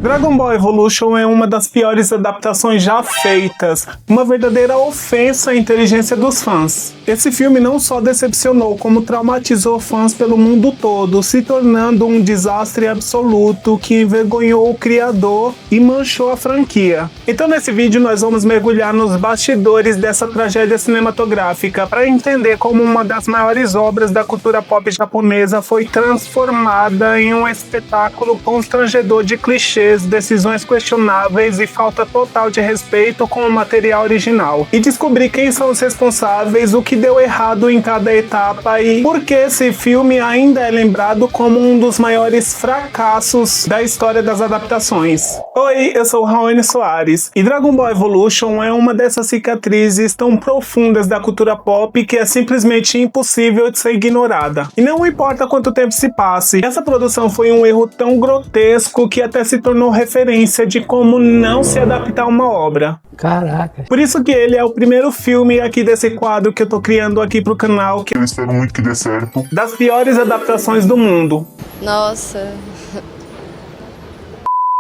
Dragon Ball Evolution é uma das piores adaptações já feitas, uma verdadeira ofensa à inteligência dos fãs. Esse filme não só decepcionou, como traumatizou fãs pelo mundo todo, se tornando um desastre absoluto que envergonhou o criador e manchou a franquia. Então nesse vídeo nós vamos mergulhar nos bastidores dessa tragédia cinematográfica para entender como uma das maiores obras da cultura pop japonesa foi transformada em um espetáculo constrangedor de clichês, decisões questionáveis e falta total de respeito com o material original. E descobrir quem são os responsáveis, o que deu errado em cada etapa e por que esse filme ainda é lembrado como um dos maiores fracassos da história das adaptações. Oi, eu sou o Raoni Soares e Dragon Ball Evolution é uma dessas cicatrizes tão profundas da cultura pop que é simplesmente impossível de ser ignorada. E não importa quanto tempo se passe, essa produção foi um erro tão grotesco que até se tornou referência de como não se adaptar a uma obra. Caraca. Por isso que ele é o primeiro filme aqui desse quadro que eu tô criando aqui pro canal, que eu espero muito que dê certo, das piores adaptações do mundo. Nossa.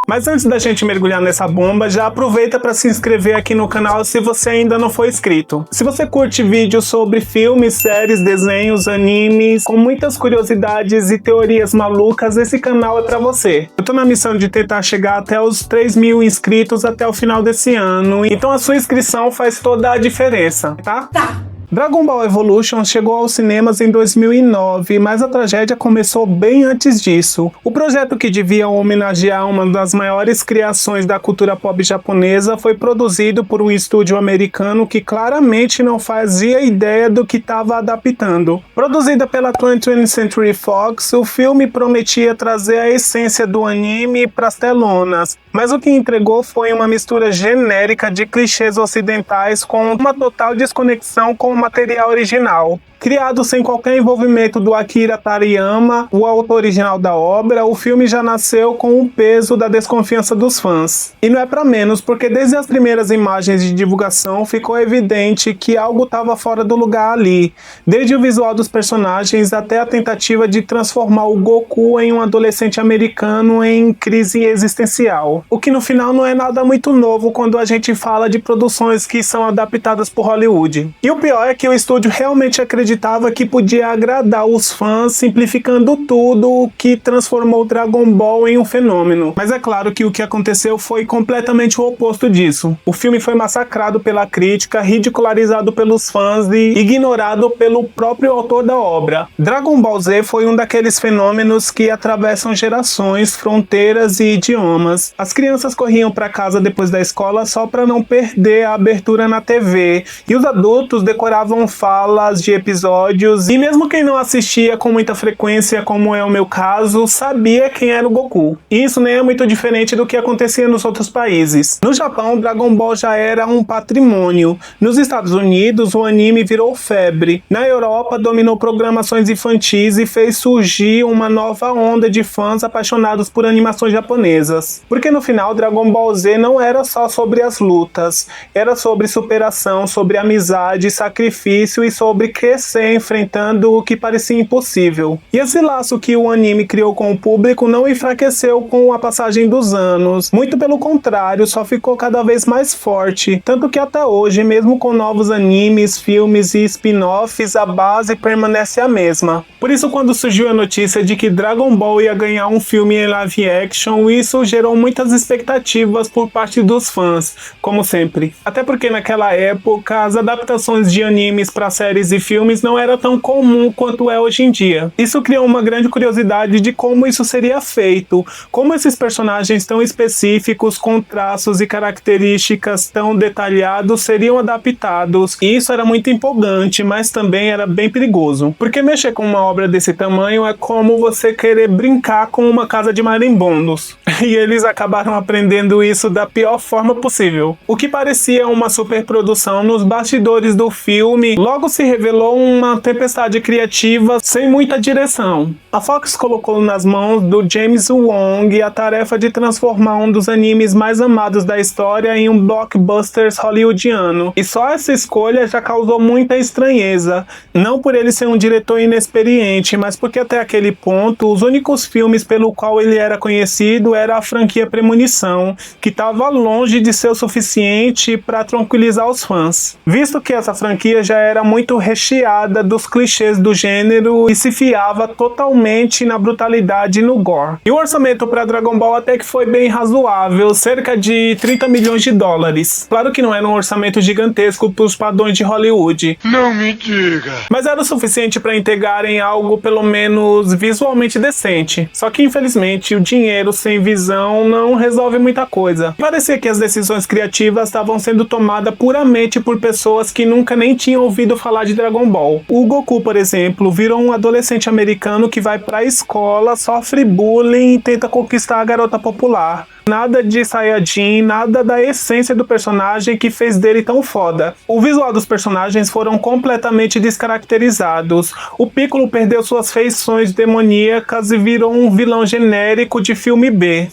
Mas antes da gente mergulhar nessa bomba, já aproveita para se inscrever aqui no canal se você ainda não for inscrito. Se você curte vídeos sobre filmes, séries, desenhos, animes, com muitas curiosidades e teorias malucas, esse canal é para você. Eu tô na missão de tentar chegar até os 3.000 inscritos até o final desse ano, então a sua inscrição faz toda a diferença, tá? Tá. Dragon Ball Evolution chegou aos cinemas em 2009, mas a tragédia começou bem antes disso. O projeto, que devia homenagear uma das maiores criações da cultura pop japonesa, foi produzido por um estúdio americano que claramente não fazia ideia do que estava adaptando. Produzida pela 20th Century Fox, o filme prometia trazer a essência do anime para as telonas, mas o que entregou foi uma mistura genérica de clichês ocidentais com uma total desconexão com o material original. Criado sem qualquer envolvimento do Akira Toriyama, o autor original da obra, o filme já nasceu com o peso da desconfiança dos fãs. E não é pra menos, porque desde as primeiras imagens de divulgação ficou evidente que algo estava fora do lugar ali, desde o visual dos personagens até a tentativa de transformar o Goku em um adolescente americano em crise existencial. O que no final não é nada muito novo quando a gente fala de produções que são adaptadas por Hollywood. E o pior é que o estúdio realmente acreditava que podia agradar os fãs, simplificando tudo, o que transformou Dragon Ball em um fenômeno. Mas é claro que o que aconteceu foi completamente o oposto disso. O filme foi massacrado pela crítica, ridicularizado pelos fãs e ignorado pelo próprio autor da obra. Dragon Ball Z foi um daqueles fenômenos que atravessam gerações, fronteiras e idiomas. As crianças corriam para casa depois da escola só para não perder a abertura na TV, e os adultos decoravam falas de episódios, e mesmo quem não assistia com muita frequência, como é o meu caso, sabia quem era o Goku. E isso nem é muito diferente do que acontecia nos outros países. No Japão, Dragon Ball já era um patrimônio. Nos Estados Unidos, o anime virou febre. Na Europa, dominou programações infantis e fez surgir uma nova onda de fãs apaixonados por animações japonesas. Porque no final, Dragon Ball Z não era só sobre as lutas, era sobre superação, sobre amizade, sacrifício e sobre crescer enfrentando o que parecia impossível. E esse laço que o anime criou com o público não enfraqueceu com a passagem dos anos, muito pelo contrário, só ficou cada vez mais forte, tanto que até hoje, mesmo com novos animes, filmes e spin-offs, a base permanece a mesma. Por isso, quando surgiu a notícia de que Dragon Ball ia ganhar um filme em live action, isso gerou muitas expectativas por parte dos fãs, como sempre. Até porque naquela época, as adaptações de animes para séries e filmes não era tão comum quanto é hoje em dia. Isso criou uma grande curiosidade de como isso seria feito, como esses personagens tão específicos, com traços e características tão detalhados seriam adaptados. E isso era muito empolgante, mas também era bem perigoso. Porque mexer com uma obra desse tamanho é como você querer brincar com uma casa de marimbondos. E eles acabaram aprendendo isso da pior forma possível. O que parecia uma superprodução nos bastidores do filme, logo se revelou uma tempestade criativa sem muita direção. A Fox colocou nas mãos do James Wong a tarefa de transformar um dos animes mais amados da história em um blockbuster hollywoodiano. E só essa escolha já causou muita estranheza. Não por ele ser um diretor inexperiente, mas porque até aquele ponto, os únicos filmes pelo qual ele era conhecido era a franquia Premonição, que estava longe de ser o suficiente para tranquilizar os fãs. Visto que essa franquia já era muito recheada dos clichês do gênero e se fiava totalmente na brutalidade e no gore. E o orçamento para Dragon Ball até que foi bem razoável, cerca de 30 milhões de dólares. Claro que não era um orçamento gigantesco para os padrões de Hollywood. Não me diga! Mas era o suficiente para entregarem algo pelo menos visualmente decente. Só que infelizmente o dinheiro sem visão não resolve muita coisa. Parecia que as decisões criativas estavam sendo tomadas puramente por pessoas que nunca nem tinham ouvido falar de Dragon Ball. O Goku, por exemplo, virou um adolescente americano que vai pra escola, sofre bullying e tenta conquistar a garota popular. Nada de Saiyajin, nada da essência do personagem que fez dele tão foda. O visual dos personagens foram completamente descaracterizados. O Piccolo perdeu suas feições demoníacas e virou um vilão genérico de filme B.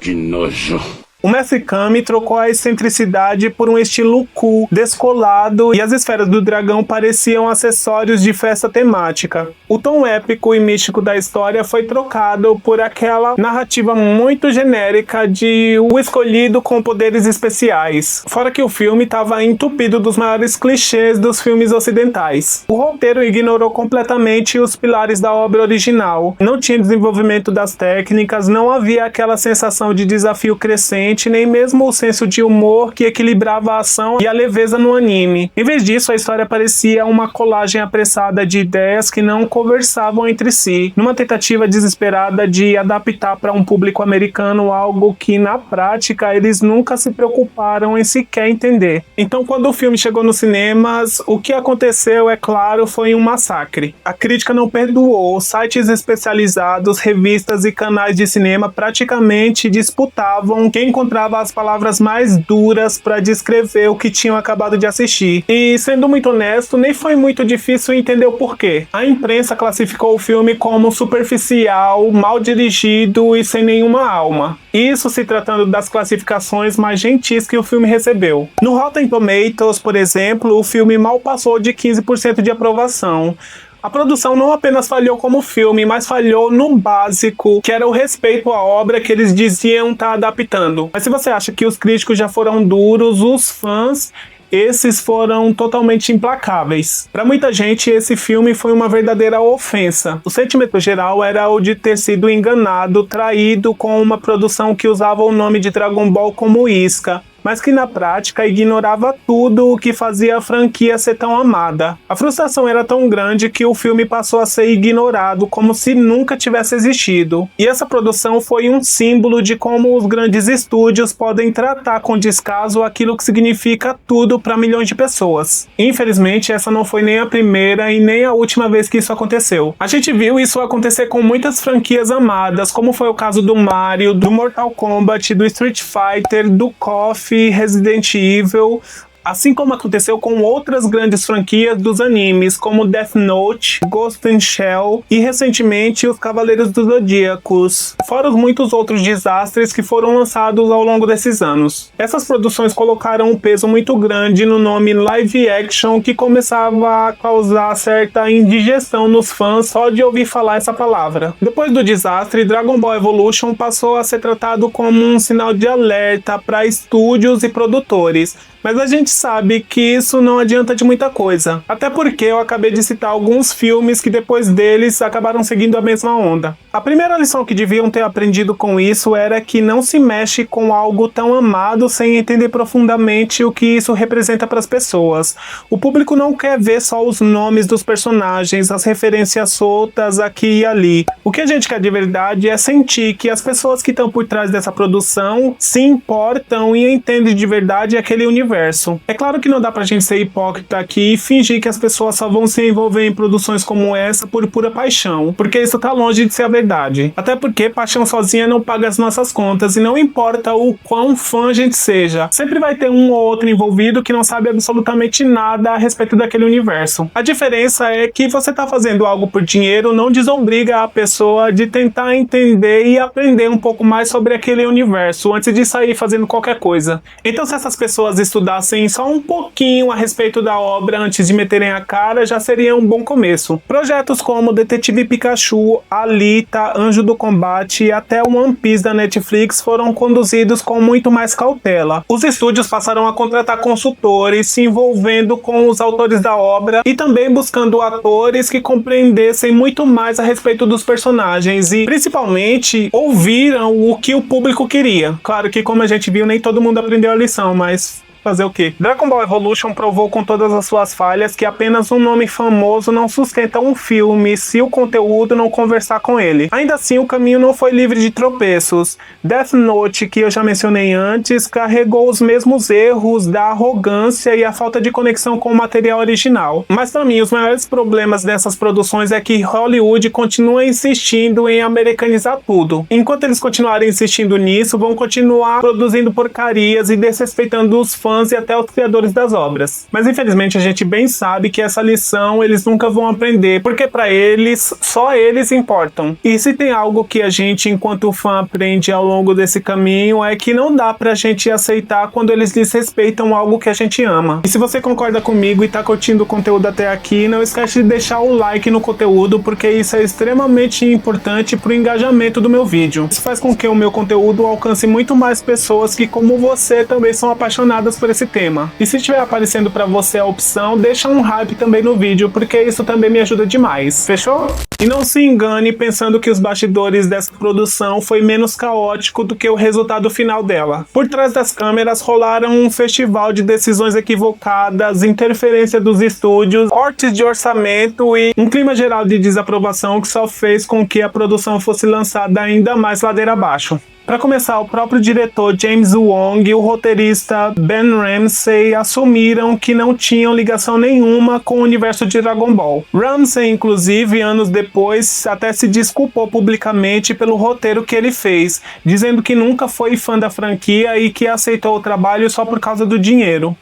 Que nojo. O Mestre Kami trocou a excentricidade por um estilo cool, descolado, e as esferas do dragão pareciam acessórios de festa temática. O tom épico e místico da história foi trocado por aquela narrativa muito genérica de o escolhido com poderes especiais. Fora que o filme estava entupido dos maiores clichês dos filmes ocidentais. O roteiro ignorou completamente os pilares da obra original. Não tinha desenvolvimento das técnicas, não havia aquela sensação de desafio crescente, nem mesmo o senso de humor que equilibrava a ação e a leveza no anime. Em vez disso, a história parecia uma colagem apressada de ideias que não conversavam entre si, numa tentativa desesperada de adaptar para um público americano algo que, na prática, eles nunca se preocuparam em sequer entender. Então, quando o filme chegou nos cinemas, o que aconteceu, é claro, foi um massacre. A crítica não perdoou, sites especializados, revistas e canais de cinema praticamente disputavam quem encontrava as palavras mais duras para descrever o que tinham acabado de assistir. E, sendo muito honesto, nem foi muito difícil entender o porquê. A imprensa classificou o filme como superficial, mal dirigido e sem nenhuma alma. Isso se tratando das classificações mais gentis que o filme recebeu. No Rotten Tomatoes, por exemplo, o filme mal passou de 15% de aprovação. A produção não apenas falhou como filme, mas falhou no básico, que era o respeito à obra que eles diziam estar adaptando. Mas se você acha que os críticos já foram duros, os fãs, esses foram totalmente implacáveis. Para muita gente, esse filme foi uma verdadeira ofensa. O sentimento geral era o de ter sido enganado, traído com uma produção que usava o nome de Dragon Ball como isca, mas que na prática ignorava tudo o que fazia a franquia ser tão amada. A frustração era tão grande que o filme passou a ser ignorado como se nunca tivesse existido. E essa produção foi um símbolo de como os grandes estúdios podem tratar com descaso aquilo que significa tudo para milhões de pessoas. Infelizmente, essa não foi nem a primeira e nem a última vez que isso aconteceu. A gente viu isso acontecer com muitas franquias amadas, como foi o caso do Mario, do Mortal Kombat, do Street Fighter, do KOF, Resident Evil, assim como aconteceu com outras grandes franquias dos animes, como Death Note, Ghost in Shell e recentemente os Cavaleiros dos Zodíacos, fora os muitos outros desastres que foram lançados ao longo desses anos. Essas produções colocaram um peso muito grande no nome live action, que começava a causar certa indigestão nos fãs só de ouvir falar essa palavra. Depois do desastre, Dragon Ball Evolution passou a ser tratado como um sinal de alerta para estúdios e produtores. Mas a gente sabe que isso não adianta de muita coisa. Até porque eu acabei de citar alguns filmes que depois deles acabaram seguindo a mesma onda. A primeira lição que deviam ter aprendido com isso era que não se mexe com algo tão amado sem entender profundamente o que isso representa para as pessoas. O público não quer ver só os nomes dos personagens, as referências soltas aqui e ali. O que a gente quer de verdade é sentir que as pessoas que estão por trás dessa produção se importam e entendem de verdade aquele universo. É claro que não dá pra gente ser hipócrita aqui e fingir que as pessoas só vão se envolver em produções como essa por pura paixão, porque isso tá longe de ser a verdade. verdade. Até porque paixão sozinha não paga as nossas contas e não importa o quão fã a gente seja, sempre vai ter um ou outro envolvido que não sabe absolutamente nada a respeito daquele universo. A diferença é que você tá fazendo algo por dinheiro não desobriga a pessoa de tentar entender e aprender um pouco mais sobre aquele universo antes de sair fazendo qualquer coisa. Então, se essas pessoas estudassem só um pouquinho a respeito da obra antes de meterem a cara, já seria um bom começo. Projetos como Detetive Pikachu, Alita, Anjo do Combate e até One Piece da Netflix foram conduzidos com muito mais cautela. Os estúdios passaram a contratar consultores, se envolvendo com os autores da obra e também buscando atores que compreendessem muito mais a respeito dos personagens e, principalmente, ouviram o que o público queria. Claro que, como a gente viu, nem todo mundo aprendeu a lição, mas fazer o quê? Dragon Ball Evolution provou com todas as suas falhas que apenas um nome famoso não sustenta um filme se o conteúdo não conversar com ele. Ainda assim, o caminho não foi livre de tropeços. Death Note, que eu já mencionei antes, carregou os mesmos erros da arrogância e a falta de conexão com o material original. Mas para mim, os maiores problemas dessas produções é que Hollywood continua insistindo em americanizar tudo. Enquanto eles continuarem insistindo nisso, vão continuar produzindo porcarias e desrespeitando os fãs e até os criadores das obras. Mas infelizmente a gente bem sabe que essa lição eles nunca vão aprender, porque para eles, só eles importam. E se tem algo que a gente, enquanto fã, aprende ao longo desse caminho, é que não dá pra gente aceitar quando eles desrespeitam algo que a gente ama. E se você concorda comigo e tá curtindo o conteúdo até aqui, não esquece de deixar o like no conteúdo, porque isso é extremamente importante pro engajamento do meu vídeo. Isso faz com que o meu conteúdo alcance muito mais pessoas que, como você, também são apaixonadas por esse tema. E se estiver aparecendo para você a opção, deixa um hype também no vídeo, porque isso também me ajuda demais. Fechou? E não se engane pensando que os bastidores dessa produção foi menos caótico do que o resultado final dela. Por trás das câmeras rolaram um festival de decisões equivocadas, interferência dos estúdios, cortes de orçamento e um clima geral de desaprovação que só fez com que a produção fosse lançada ainda mais ladeira abaixo. Para começar, o próprio diretor James Wong e o roteirista Ben Ramsey assumiram que não tinham ligação nenhuma com o universo de Dragon Ball. Ramsey, inclusive, anos depois, até se desculpou publicamente pelo roteiro que ele fez, dizendo que nunca foi fã da franquia e que aceitou o trabalho só por causa do dinheiro.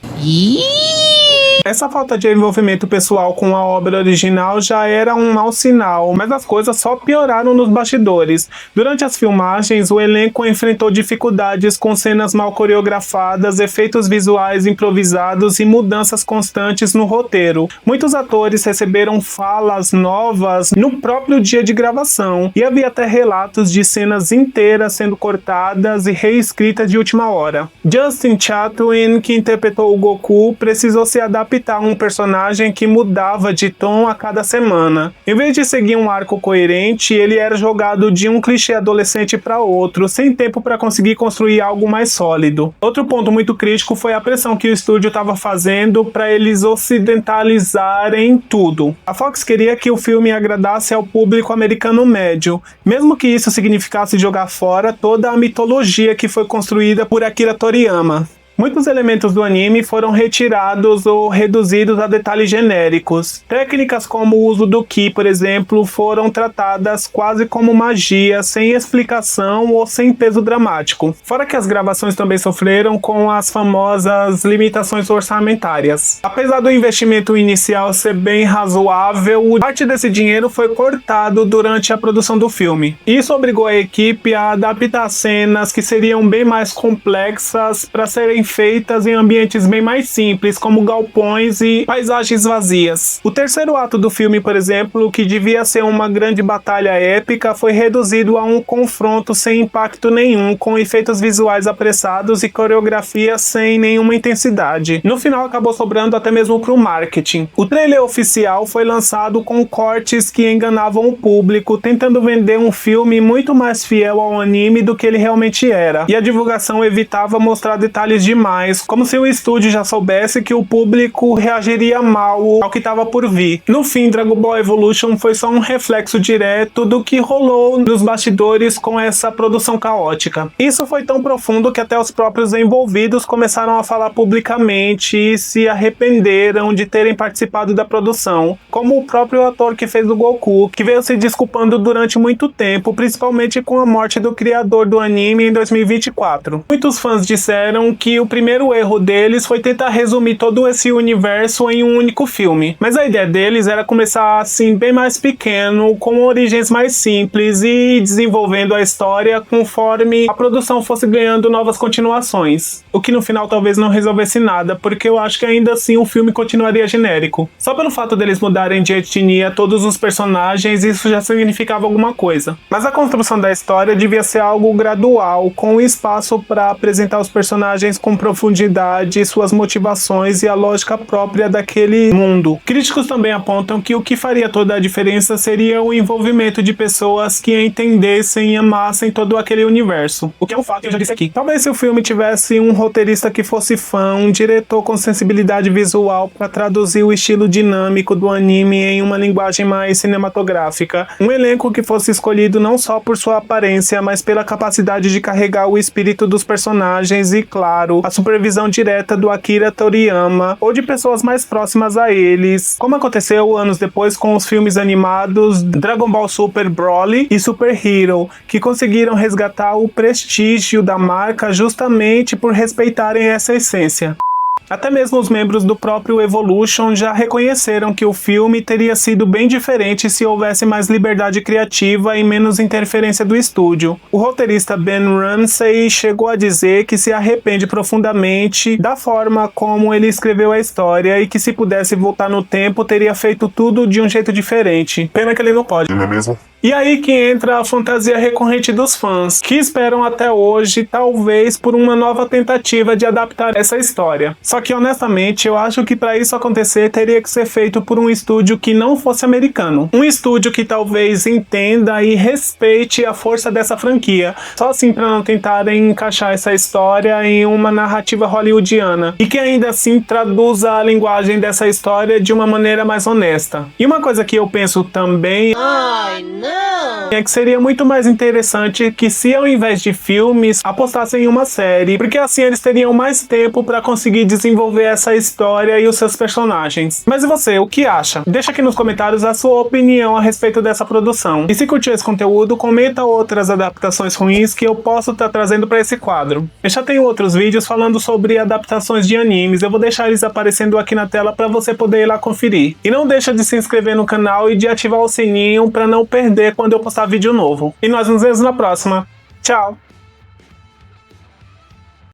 Essa falta de envolvimento pessoal com a obra original já era um mau sinal, mas as coisas só pioraram nos bastidores. Durante as filmagens, o elenco enfrentou dificuldades com cenas mal coreografadas, efeitos visuais improvisados e mudanças constantes no roteiro. Muitos atores receberam falas novas no próprio dia de gravação, e havia até relatos de cenas inteiras sendo cortadas e reescritas de última hora. Justin Chatwin, que interpretou o Goku, precisou se adaptar a um personagem que mudava de tom a cada semana. Em vez de seguir um arco coerente, ele era jogado de um clichê adolescente para outro, sem tempo para conseguir construir algo mais sólido. Outro ponto muito crítico foi a pressão que o estúdio estava fazendo para eles ocidentalizarem tudo. A Fox queria que o filme agradasse ao público americano médio, mesmo que isso significasse jogar fora toda a mitologia que foi construída por Akira Toriyama. Muitos elementos do anime foram retirados ou reduzidos a detalhes genéricos. Técnicas como o uso do Ki, por exemplo, foram tratadas quase como magia, sem explicação ou sem peso dramático. Fora que as gravações também sofreram com as famosas limitações orçamentárias. Apesar do investimento inicial ser bem razoável, parte desse dinheiro foi cortado durante a produção do filme. Isso obrigou a equipe a adaptar cenas que seriam bem mais complexas para serem feitas em ambientes bem mais simples, como galpões e paisagens vazias. O terceiro ato do filme, por exemplo, que devia ser uma grande batalha épica, foi reduzido a um confronto sem impacto nenhum, com efeitos visuais apressados e coreografia sem nenhuma intensidade. No final acabou sobrando até mesmo para o marketing. O trailer oficial foi lançado com cortes que enganavam o público, tentando vender um filme muito mais fiel ao anime do que ele realmente era, e a divulgação evitava mostrar detalhes de demais, como se o estúdio já soubesse que o público reagiria mal ao que estava por vir. No fim, Dragon Ball Evolution foi só um reflexo direto do que rolou nos bastidores com essa produção caótica. Isso foi tão profundo que até os próprios envolvidos começaram a falar publicamente e se arrependeram de terem participado da produção, como o próprio ator que fez o Goku, que veio se desculpando durante muito tempo, principalmente com a morte do criador do anime em 2024. Muitos fãs disseram que o primeiro erro deles foi tentar resumir todo esse universo em um único filme, mas a ideia deles era começar assim bem mais pequeno, com origens mais simples e desenvolvendo a história conforme a produção fosse ganhando novas continuações, o que no final talvez não resolvesse nada, porque eu acho que ainda assim o filme continuaria genérico. Só pelo fato deles mudarem de etnia todos os personagens, isso já significava alguma coisa. Mas a construção da história devia ser algo gradual, com espaço para apresentar os personagens com profundidade, suas motivações e a lógica própria daquele mundo. Críticos também apontam que o que faria toda a diferença seria o envolvimento de pessoas que entendessem e amassem todo aquele universo, o que é um fato que eu já disse aqui. Talvez se o filme tivesse um roteirista que fosse fã, um diretor com sensibilidade visual para traduzir o estilo dinâmico do anime em uma linguagem mais cinematográfica, um elenco que fosse escolhido não só por sua aparência, mas pela capacidade de carregar o espírito dos personagens e, claro, a supervisão direta do Akira Toriyama ou de pessoas mais próximas a eles, como aconteceu anos depois com os filmes animados Dragon Ball Super Broly e Super Hero, que conseguiram resgatar o prestígio da marca justamente por respeitarem essa essência. Até mesmo os membros do próprio Evolution já reconheceram que o filme teria sido bem diferente se houvesse mais liberdade criativa e menos interferência do estúdio. O roteirista Ben Ramsey chegou a dizer que se arrepende profundamente da forma como ele escreveu a história e que se pudesse voltar no tempo teria feito tudo de um jeito diferente. Pena que ele não pode. Não é mesmo? E aí que entra a fantasia recorrente dos fãs, que esperam até hoje, talvez, por uma nova tentativa de adaptar essa história. Só que, honestamente, eu acho que para isso acontecer, teria que ser feito por um estúdio que não fosse americano. Um estúdio que talvez entenda e respeite a força dessa franquia, só assim para não tentarem encaixar essa história em uma narrativa hollywoodiana, e que ainda assim traduza a linguagem dessa história de uma maneira mais honesta. E uma coisa que eu penso também... é que seria muito mais interessante que se ao invés de filmes apostassem em uma série, porque assim eles teriam mais tempo para conseguir desenvolver essa história e os seus personagens. Mas e você, o que acha? Deixa aqui nos comentários a sua opinião a respeito dessa produção. E se curtiu esse conteúdo, comenta outras adaptações ruins que eu posso estar trazendo para esse quadro. Eu já tenho outros vídeos falando sobre adaptações de animes, eu vou deixar eles aparecendo aqui na tela para você poder ir lá conferir. E não deixa de se inscrever no canal e de ativar o sininho para não perder quando eu postar vídeo novo. E nós nos vemos na próxima. Tchau!